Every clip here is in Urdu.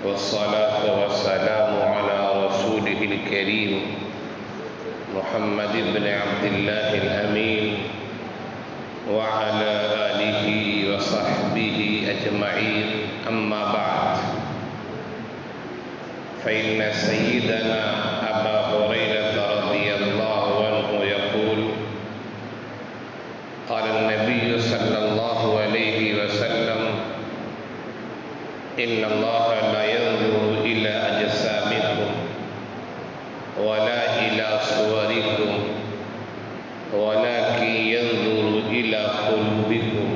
والصلاة والسلام على رسوله الكريم محمد بن عبد الله الأمين وعلى آله وصحبه أجمعين. أما بعد، فإن سيدنا أبا هريرة رضي الله عنه يقول: قال النبي صلى الله عليه وسلم: إن الله لا ينظر إلى أجسامكم ولا إلى صوركم ولكن ينظر إلى قلوبكم،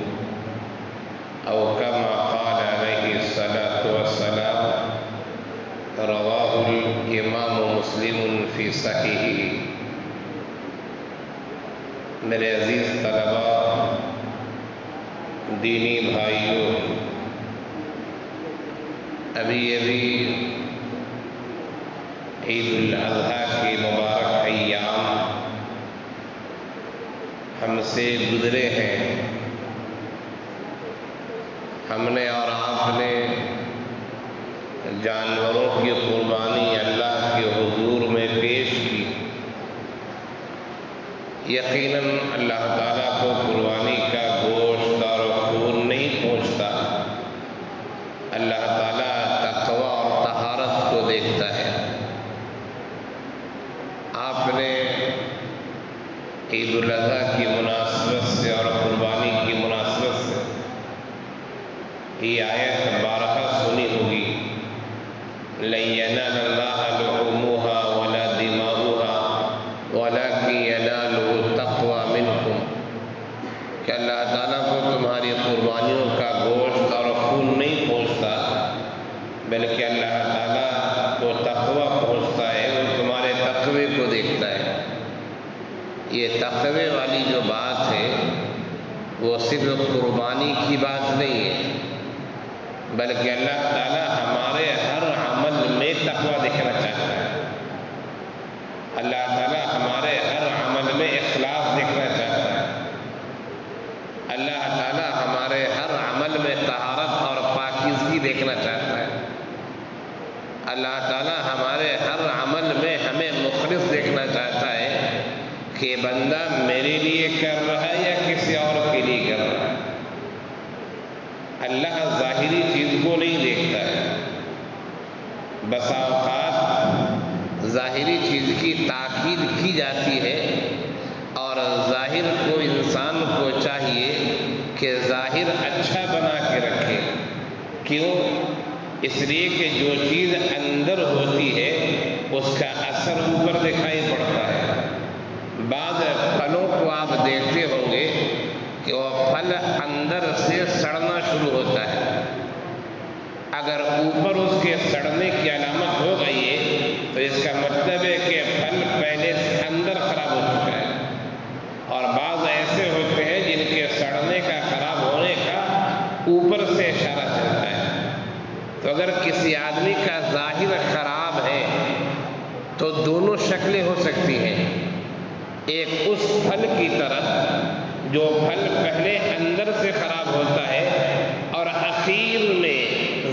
أو كما قال عليه الصلاة والسلام. رواه الإمام مسلم في صحيحه. میرے عزیز طلباء، دینی بھائیوں، ابھی عید الاضحیٰ کے مبارک ایام ہم سے گزرے ہیں. ہم نے اور آپ نے جانوروں کی قربانی اللہ کے حضور میں پیش کی. یقیناً اللہ تعالیٰ کو قربانی کا گوشت اور خون نہیں پہنچتا. اللہ تعالیٰ تقوی اور طہارت کو دیکھتا ہے. آپ نے عید الاضحیٰ کی مناسبت سے اور قربانی کی مناسبت سے یہ آیت بارہا سنی ہوگی: لَن يَنَالَ اللَّهَ لُحُومُهَا وَلَا دِمَاؤُهَا وَلَكِن يَنَالُهُ التَّقْوَىٰ مِنكُمْ. کہ اللہ تعالیٰ کو تمہاری قربانیوں کا گوشت اور خون نہیں پہنچتا، بلکہ اللہ تعالیٰ کو تقویٰ پہنچتا ہے. وہ تمہارے تقوی کو دیکھتا ہے. یہ تقوی والی جو بات ہے وہ صرف قربانی کی بات نہیں ہے، بلکہ اللہ تعالیٰ ہمارے ہر عمل میں تقویٰ دیکھنا چاہتا ہے. اللہ تعالیٰ ہمارے ہر عمل میں اخلاص دیکھنا چاہتا ہے. اللہ تعالیٰ ہمارے ہر عمل میں طہارت اور پاکیزگی دیکھنا چاہتا ہے. اللہ تعالیٰ ہمارے ہر عمل میں ہمیں مخلص دیکھنا چاہتا ہے کہ بندہ میرے لیے کر رہا ہے یا کسی اور کے لیے کر رہا ہے. اللہ ظاہری چیز کو نہیں دیکھتا ہے. بسا اوقات ظاہری چیز کی تاکید کی جاتی ہے اور ظاہر کو انسان کو چاہیے کہ ظاہر اچھا بنا کے رکھے. کیوں؟ اس لیے کہ جو چیز اندر ہوتی ہے اس کا اثر اوپر دکھائی پڑتا ہے. بعض پھلوں کو آپ دیکھتے ہوں گے کہ وہ پھل اندر سے سڑنا شروع ہوتا ہے. اگر اوپر اس کے سڑنے کی علامت ہو گئی ہے تو اس کا مطلب ہے کہ پھل پہلے سے اندر خراب ہو چکا ہے. اور بعض ایسے ہوتے ہیں جن کے سڑنے کا، خراب ہونے کا اوپر سے اشارہ چلتا ہے. تو اگر کسی آدمی کا ظاہر خراب ہے تو دونوں شکلیں ہو سکتی ہیں. ایک اس پھل کی طرح جو پھل پہلے اندر سے خراب ہوتا ہے اور اخیر میں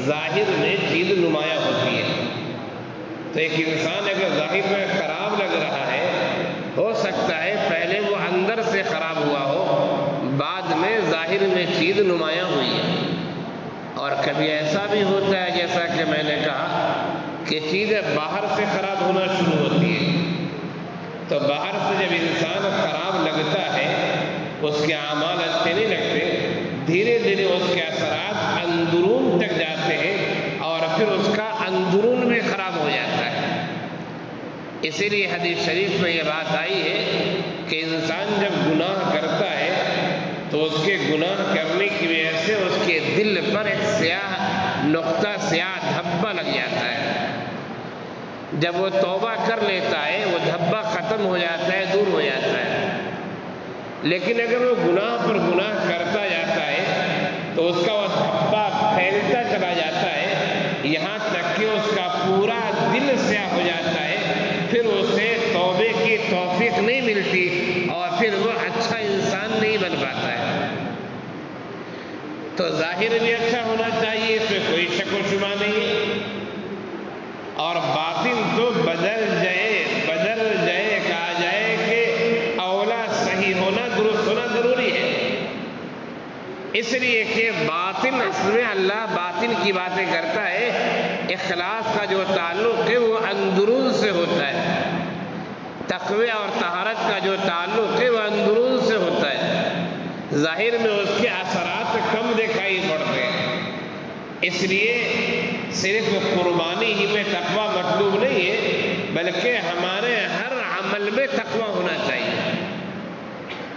ظاہر میں چیز نمایاں ہوتی ہے. تو ایک انسان اگر ظاہر میں خراب لگ رہا ہے، ہو سکتا ہے پہلے وہ اندر سے خراب ہوا ہو، بعد میں ظاہر میں چیز نمایاں ہوئی ہے. اور کبھی ایسا بھی ہوتا ہے جیسا کہ میں نے کہا کہ چیزیں باہر سے خراب ہونا شروع ہوتی ہے. تو باہر سے جب انسان خراب لگتا ہے اس کے اعمال اچھے نہیں لگتے، دھیرے دھیرے اس کے اثرات اندرون تک جاتے ہیں اور پھر اس کا اندرون بھی خراب ہو جاتا ہے. اسی لیے حدیث شریف میں یہ بات آئی ہے کہ انسان جب گناہ کرتا ہے تو اس کے گناہ کرنے کی وجہ سے اس کے دل پر ایک سیاہ نقطہ، سیاہ دھبا لگ جاتا ہے. جب وہ توبہ کر لیتا ہے وہ دھبا ختم ہو جاتا ہے، دور ہو جاتا ہے. لیکن اگر وہ گناہ پر گناہ کرتا جاتا ہے تو اس کا وہ دھبا پھیلتا چلا جاتا ہے، یہاں تک کہ اس کا پورا دل سیاہ ہو جاتا ہے. پھر اسے توبے کی توفیق نہیں ملتی اور پھر وہ اچھا انسان نہیں بن پاتا ہے. تو ظاہر بھی اچھا ہونا چاہیے، اس میں کوئی شک و شبہ نہیں. اور باطن تو بدل جائے کہا جائے کہ اولا صحیح ہونا، درست ہونا ضروری ہے، اس لیے کہ باطن اصل میں اللہ باطن کی باتیں کرتا ہے، اخلاص کا جو تعلق ہے وہ اندرون سے ہوتا ہے، تقوی اور طہارت کا جو تعلق ہے وہ اندرون سے ہوتا ہے، ظاہر میں اس کے اثرات کم دکھائی پڑتے ہیں، اس لیے صرف قربانی ہی میں تقوی مطلوب نہیں ہے، بلکہ ہمارے ہر عمل میں تقوی ہونا چاہیے،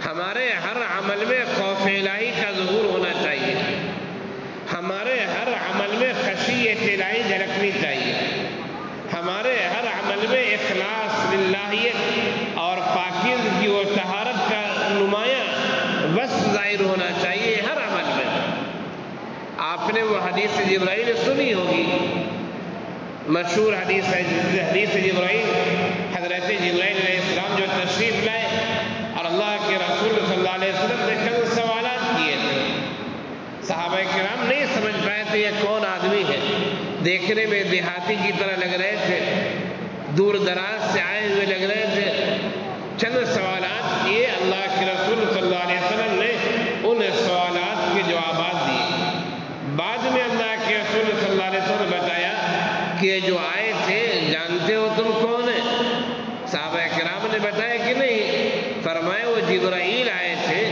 ہمارے ہر عمل میں خوف الہی کا ظہور ہونا چاہیے، ہمارے ہر عمل میں خشیت الہی جھلکنی چاہیے، ہمارے ہر عمل میں اخلاص للہیت اور پاکیزگی و طہارت کا نمایاں وصف ظاہر ہونا چاہیے ہر عمل میں۔ آپ نے وہ حدیث جبرائیل سنی ہوگی، مشہور حدیث ہے، حدیث جبرائیل، حضرت جبرائیل علیہ السلام جو تشریف لائے اور اللہ کے رسول صلی اللہ علیہ وسلم نے چند سوالات کیے تھے، صحابہ کرام نہیں سمجھ پائے تھے یہ کون آدمی ہے، دیکھنے میں دیہاتی کی طرح لگ رہے تھے، دور دراز سے آئے ہوئے لگ رہے تھے، چند سوالات کیے، اللہ کے رسول صلی اللہ علیہ وسلم نے ان سوالات کے جوابات دیے، بعد میں اللہ کے رسول صلی اللہ علیہ وسلم نے بتایا کہ یہ جو آئے تھے جانتے ہو تم کون ہیں؟ صحابہ کرام نے بتایا کہ نہیں، فرمایا وہ جبرائیل آئے تھے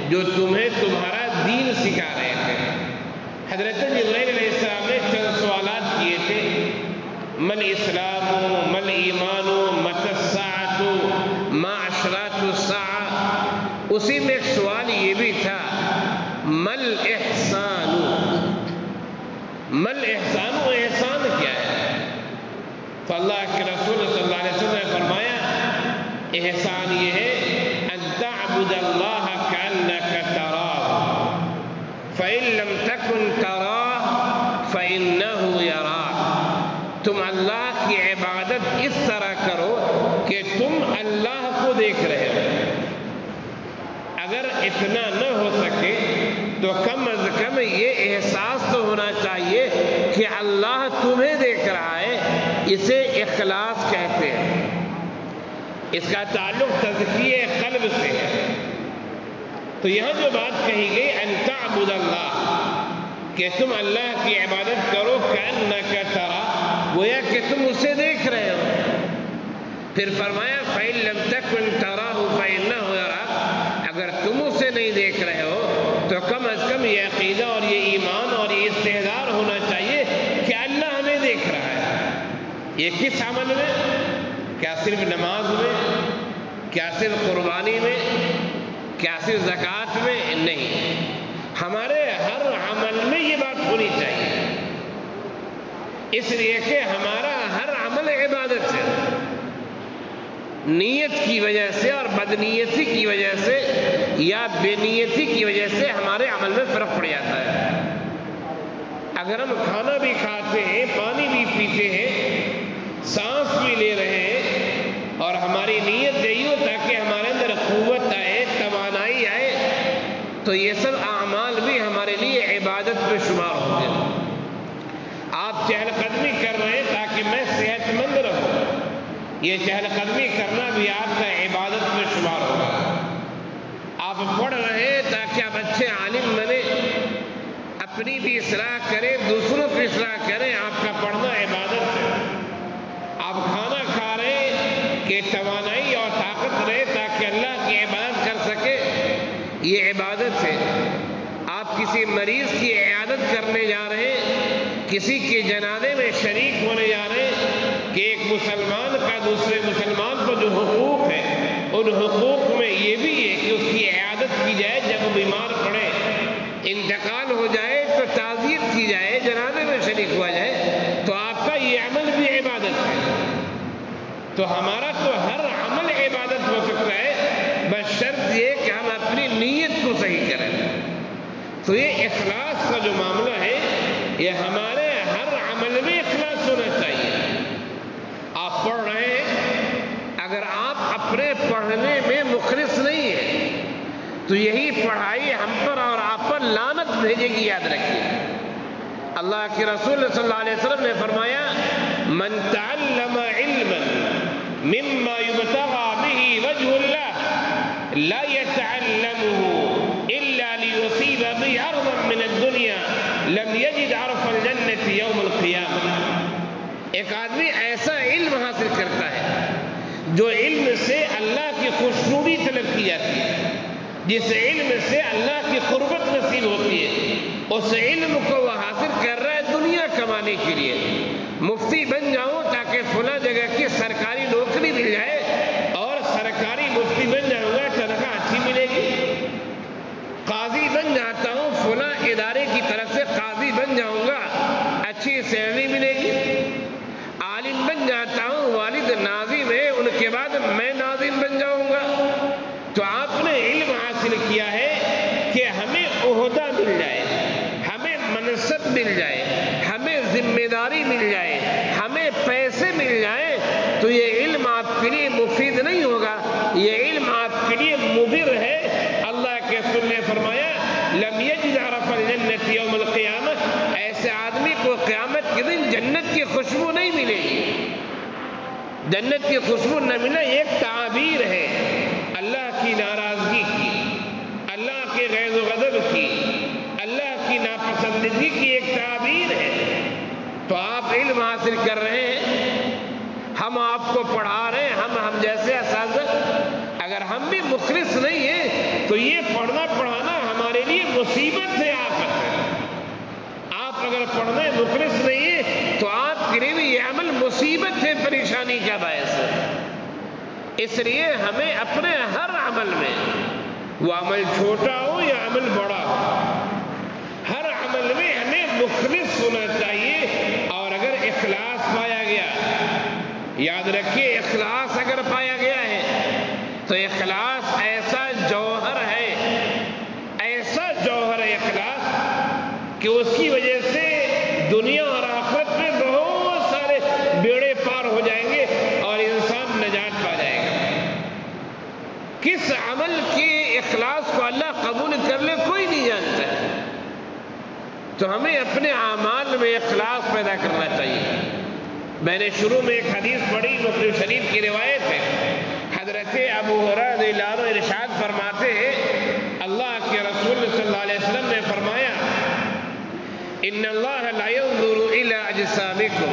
جو تمہیں تمہارا دین سکھا رہے تھے۔ حضرت جبرائیل علیہ السلام نے چند سوالات کیے تھے، مل اسلام، مل ایمان، متی الساعۃ، ما اشراط الساعہ، اسی میں ایک سوال یہ بھی تھا مل احسان، مل احسان، و احسان کیا ہے؟ تو اللہ کے رسول صلی اللہ علیہ وسلم نے فرمایا احسان یہ ہے ان تعبد اللہ کأنک تراہ فإن لم تکن تراہ فإنہ یراک، تم اللہ کی عبادت اس طرح کرو کہ تم اللہ کو دیکھ رہے ہو، اگر اتنا نہ ہو سکے تو کم از کم یہ احساس تو ہونا چاہیے کہ اللہ تمہیں دیکھ رہا ہے، اسے اخلاص کہتے ہیں، اس کا تعلق تزکیہ قلب سے ہے۔ تو یہاں جو بات کہی گئی ان تعبد اللہ، کہ تم اللہ کی عبادت کرو کأنک تراہ، گویا کہ تم اسے دیکھ رہے ہو، پھر فرمایا فإن لم تکن تراہ فإنہ یراک، اگر تم اسے نہیں دیکھ رہے ہو تو کم از کم یہ عقیدہ اور یہ ایمان اور یہ استحضار ہونا چاہیے کہ اللہ ہمیں دیکھ رہا ہے۔ یہ کس عمل میں؟ کیا صرف نماز میں؟ کیا صرف قربانی میں؟ کیا صرف زکوٰۃ میں؟ نہیں، ہمارے ہر عمل میں یہ بات ہونی چاہیے، اس لیے کہ ہمارا ہر عمل عبادت ہے، نیت کی وجہ سے اور بدنیتی کی وجہ سے یا بے نیتی کی وجہ سے ہمارے عمل میں فرق پڑ جاتا ہے۔ اگر ہم کھانا بھی کھاتے ہیں، پانی بھی پیتے ہیں، سانس بھی لے رہے ہیں اور ہماری نیت یہی ہو تاکہ ہمارے اندر قوت آئے، توانائی آئے، تو یہ سب اعمال بھی ہمارے لیے عبادت میں شمار ہوں گے۔ آپ چہل قدمی کر رہے ہیں تاکہ میں صحت مند رہوں، یہ چہل قدمی کرنا بھی آپ کا عبادت میں شمار ہوگا۔ آپ پڑھ رہے ہیں تاکہ آپ اچھے عالم بنے، اپنی بھی اصلاح کریں، دوسروں کی اصلاح کریں، آپ کا پڑھنا عبادت ہے۔ آپ کھانا کھا رہے ہیں کہ توانائی اور طاقت رہے تاکہ اللہ کی عبادت کر سکے، یہ عبادت ہے۔ آپ کسی مریض کی عیادت کرنے جا رہے ہیں، کسی کے جنازے میں شریک ہونے جا رہے ہیں کہ ایک مسلمان کا دوسرے مسلمان کو جو حقوق ہے ان حقوق میں یہ بھی ہے کہ اس کی عیادت کی جائے، جب بیمار پڑے، انتقال ہو جائے تو تعزیت کی جائے، جنازے میں شریک ہوا جائے، تو آپ کا یہ عمل بھی عبادت ہے۔ تو ہمارا تو ہر عمل عبادت ہو سکتا ہے، بس شرط یہ کہ ہم اپنی نیت کو صحیح کریں۔ تو یہ اخلاص کا جو معاملہ ہے یہ ہمارے ہر عمل میں اخلاص ہونا چاہیے۔ آپ پڑھ رہے ہیں، اگر آپ اپنے پڑھنے میں مخلص نہیں ہیں تو یہی پڑھائی ہم پر اور آپ پر لعنت بھیجے گی، یاد رکھیے۔ اللہ کے رسول صلی اللہ علیہ وسلم نے فرمایا من تعلم علما مما يبتغى به وجه الله لا يتعلمه الا ليصيب به عرضا من الدنيا لم يجد عرف الجنة يوم القيامة. ایک آدمی ایسا علم حاصل کرتا ہے جو علم سے اللہ کی خوشنودی طلب کی جاتی ہے، جس علم سے اللہ کی قربت نصیب ہوتی ہے، اس علم کو وہ حاصل کر رہا ہے دنیا کمانے کے لیے. مفتی بن جاؤں تاکہ فلاں جگہ کی سرکاری نوکری مل جائے اور سرکاری مفتی بن جاؤں گا تنخواہ اچھی ملے گی. قاضی بن جاتا ہوں فلاں ادارے کی طرف سے قاضی بن جاؤں گا اچھی سیلری ملے گی. عالم بن جاتا ہوں والد ناظم ہے ان کے بعد میں ناظم بن جاؤں گا. تو آپ نے علم حاصل کیا ہے کہ ہمیں عہدہ مل جائے، ہمیں منصب مل جائے، ہمیں ذمہ داری مل جائے، ہمیں پیسے مل جائیں، تو یہ علم آپ کے لیے مفید نہیں ہوگا، یہ علم آپ کے لیے مضر ہے. اللہ کے رسول نے فرمایا لم یجد عرف الجنة یوم القیامہ، ایسے آدمی کو قیامت کے دن جنت کی خوشبو نہیں ملے گی. جنت کی خوشبو نہ ملے ایک تعبیر ہے اللہ کی ناراضگی کی، اللہ کے غیظ و غضب کی، اللہ کی ناپسندگی کی ایک تعبیر ہے. تو آپ علم حاصل کر رہے ہیں، ہم آپ کو پڑھا رہے ہیں، ہم جیسے اساتذہ اگر ہم بھی مخلص نہیں ہیں تو یہ پڑھنا پڑھانا ہمارے لیے مصیبت ہے، آفت ہے. آپ اگر پڑھنے مخلص نہیں ہیں تو آپ کے لیے بھی یہ عمل مصیبت ہے، پریشانی کا باعث ہے. اس لیے ہمیں اپنے ہر عمل میں، وہ عمل چھوٹا ہو یا عمل بڑا ہو، ہر عمل میں ہمیں مخلص ہونا چاہیے. اور اگر اخلاص پایا گیا، یاد رکھیے اخلاص اگر پایا گیا ہے تو اخلاص ایسا جوہر ہے، ایسا جوہر ہے اخلاص کہ اس کی وجہ سے دنیا اور آخرت میں بہت سارے بیڑے پار ہو جائیں گے اور انسان نجات پا جائے گا. کس عمل کے اخلاص کو اللہ قبول کر لے کوئی نہیں جانتا ہے. تو ہمیں اپنے اعمال میں اخلاص پیدا کرنا چاہیے. میں نے شروع میں ایک حدیث پڑھی، مسلم شریف کی روایت ہے. حضرت ابو ہریرہ رضی اللہ عنہ ارشاد فرماتے ہیں اللہ کے رسول صلی اللہ علیہ وسلم نے فرمایا ان اللہ لا ينظر الى اجسامکم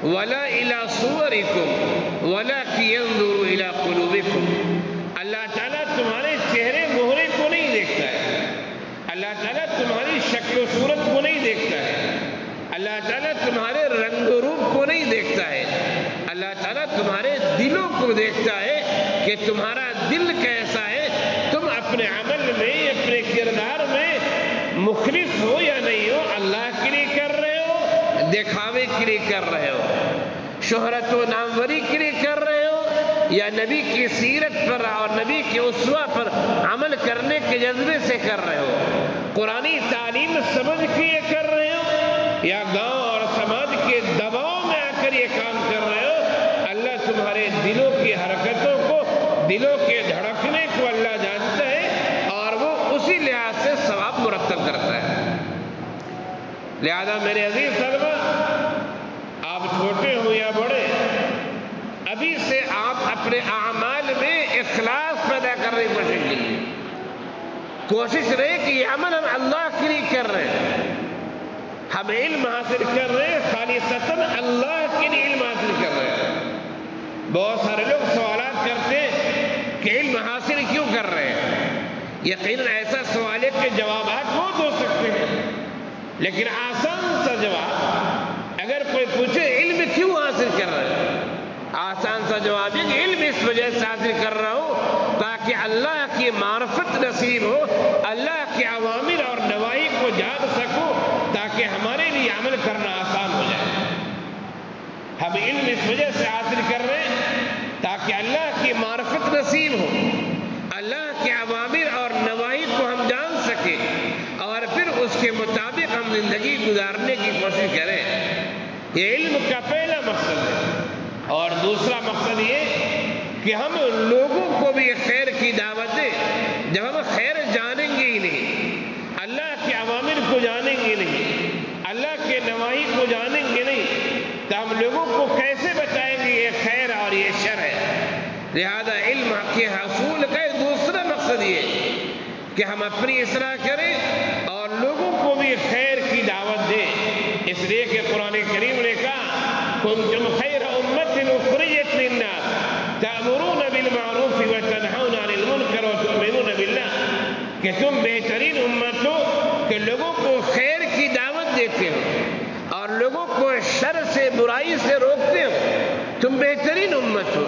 ولا الى صورکم ولکن ينظر الى قلوبکم. اللہ تعالیٰ تمہارے چہرے مہرے کو نہیں دیکھتا ہے، اللہ تعالیٰ تمہاری شکل و صورت کو نہیں دیکھتا ہے، اللہ تعالیٰ تمہارے رنگ و روپ کو نہیں دیکھتا ہے، اللہ تعالیٰ تمہارے دلوں کو دیکھتا ہے کہ تمہارا دل کیسا ہے، تم اپنے عمل میں اپنے کردار میں مخلص ہو یا نہیں ہو، اللہ کے لیے کر رہے ہو، دکھاوے کے لیے کر رہے ہو، شہرت و ناموری کے لیے کر رہے ہو، یا نبی کی سیرت پر اور نبی کے اسوہ پر عمل کرنے کے جذبے سے کر رہے ہو، قرآنی تعلیم سمجھ کے یہ کر رہے ہو، یا گاؤں اور سماج کے دباؤ میں آ کر یہ کام کر رہے ہو. اللہ تمہارے دلوں کی حرکتوں کو، دلوں کے دھڑکنے کو اللہ جانتا ہے اور وہ اسی لحاظ سے ثواب مرتب کرتا ہے. لہذا میرے عزیز طلبہ، آپ چھوٹے ہوں یا بڑے، ابھی سے آپ اپنے اعمال میں اخلاص پیدا کرنے کی کوشش کیجیے. کوشش رہے کہ یہ عمل ہم اللہ کے لیے کر رہے ہیں، ہم علم حاصل کر رہے ہیں خالصتاً اللہ کے لیے علم حاصل کر رہے ہیں. بہت سارے لوگ سوالات کرتے ہیں کہ علم حاصل کیوں کر رہے ہیں. یقیناً ایسا سوال ہے کہ جوابات بہت ہو سکتے ہیں، لیکن آسان سا جواب اگر کوئی پوچھے علم کیوں حاصل کر رہے ہیں، آسان سا جواب ہے کہ علم اس وجہ سے حاصل کر رہا ہوں تاکہ اللہ کی معرفت نصیب ہو، اللہ کے اوامر اور نواہی کو جان سکوں، تاکہ ہمارے لیے عمل کرنا آسان ہو جائے. ہم علم اس وجہ سے حاصل کر رہے ہیں تاکہ اللہ کی معرفت نصیب ہو، اللہ کے اوامر اور نواہی کو ہم جان سکیں اور پھر اس کے مطابق ہم زندگی گزارنے کی کوشش کریں. یہ علم کا پہلا مقصد ہے. اور دوسرا مقصد یہ کہ ہم لوگوں کو بھی خیر کی دعوت دیں. جب ہم خیر جانیں گے ہی نہیں، اللہ کے اوامر کو جانیں گے نہیں، اللہ کے نواہی کو جانیں گے نہیں، تو ہم ہم لوگوں کو کیسے بتائیں گے یہ خیر اور یہ شر ہے؟ لہذا علم کے حصول کا ایک دوسرا مقصد یہ کہ ہم اپنی اصلاح کریں اور لوگوں کو بھی خیر کی دعوت دیں. اس لیے کہ قرآن کریم نے کہا کنتم خیر امت اخرجت للناس تأمرون بالمعروف وتنہون عن المنکر وتؤمنون باللہ، کہ تم بہترین امت ہو کہ لوگوں کو خیر کی دعوت دیتے ہو اور لوگوں کو شر سے برائی سے روکتے ہو. تم بہترین امت ہو.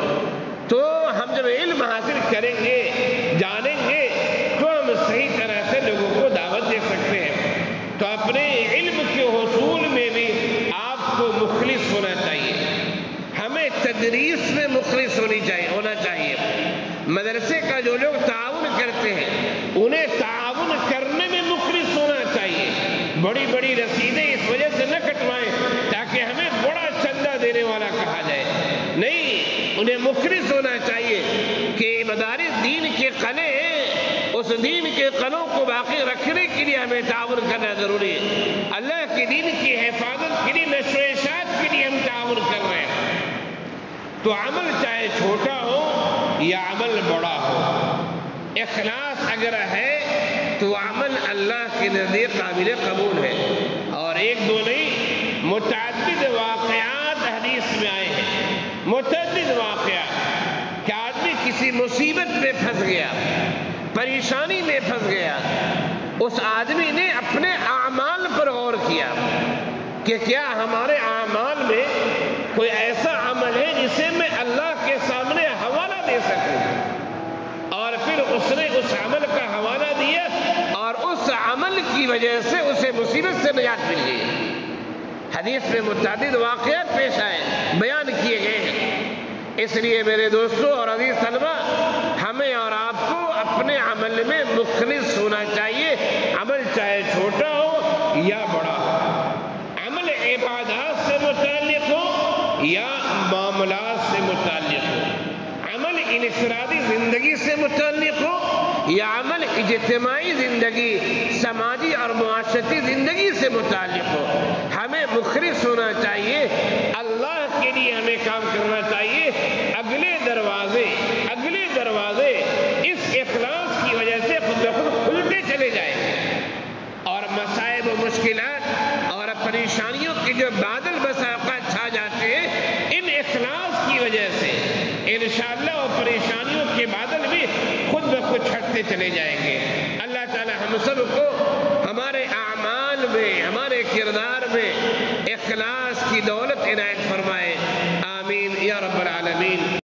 تو ہم جب علم حاصل کریں گے جانیں گے تو ہم صحیح طرح سے لوگوں کو دعوت دے سکتے ہیں. تو اپنے علم کے حصول میں بھی آپ کو مخلص ہونا چاہیے. ہمیں تدریس میں مخلص ہونا چاہیے. مدرسے کا جو لوگ تعاون کرتے ہیں انہیں تعاون کرنے میں مخلص ہونا چاہیے. بڑی بڑی رسیدیں اس وجہ سے نہ کٹوائیں تاکہ ہمیں بڑا چندہ دینے والا کہا جائے. نہیں، انہیں مخلص ہونا چاہیے کہ مدارس دین کے قلعے ہیں، اس دین کے قلعوں کو باقی رکھنے کے لیے ہمیں تعاون کرنا ضروری ہے. اللہ کے دین کی حفاظت کے لیے نشر و اشاعت کے لیے ہم تعاون کر رہے ہیں. تو عمل چاہے چھوٹا ہو یا عمل بڑا ہو، اخلاص اگر ہے تو عمل اللہ کے نزدیک قابل قبول ہے. اور ایک دو نہیں، متعدد واقعات حدیث میں آئے ہیں. متعدد واقعات کہ آدمی کسی مصیبت میں پھنس گیا، پریشانی میں پھنس گیا، اس آدمی نے اپنے اعمال پر غور کیا کہ کیا ہمارے اعمال میں کوئی ایسا عمل ہے جسے میں اللہ کے سامنے حوالہ دے سکوں. اور پھر اس نے اس عمل کا حوالہ دیا اور اس عمل کی وجہ سے اسے مصیبت سے نجات مل گئی. حدیث میں متعدد واقعات پیش آئے، بیان کیے گئے ہیں. اس لیے میرے دوستوں اور عزیز طلبہ، ہمیں اور آپ کو اپنے عمل میں مخلص ہونا چاہیے، عمل چاہے چھوٹا ہو یا بڑا ہو. عمل عبادات سے متعلق ہو یا معاملات سے متعلق ہو، عمل انفرادی زندگی سے متعلق ہو یا عمل اجتماعی زندگی، سماجی اور معاشرتی زندگی سے متعلق ہو، ہمیں مخلص ہونا چاہیے. اللہ کے لیے ہمیں کام کرنا چاہیے. اگلے دروازے اس اخلاص کی وجہ سے خود بخود کھلتے چلے جائیں گے. اور مصائب و مشکلات اور پریشانیوں کے جو بادل بسا اوقات چھا جاتے ہیں، ان اخلاص کی وجہ سے انشاءاللہ وہ پریشانیوں کے بادل بھی خود بخود چھٹتے چلے جائیں گے. اللہ تعالی ہم سب کو ہمارے اعمال میں، ہمارے کردار میں اخلاص کی دولت عنایت فرمائے. آمین یا رب العالمین.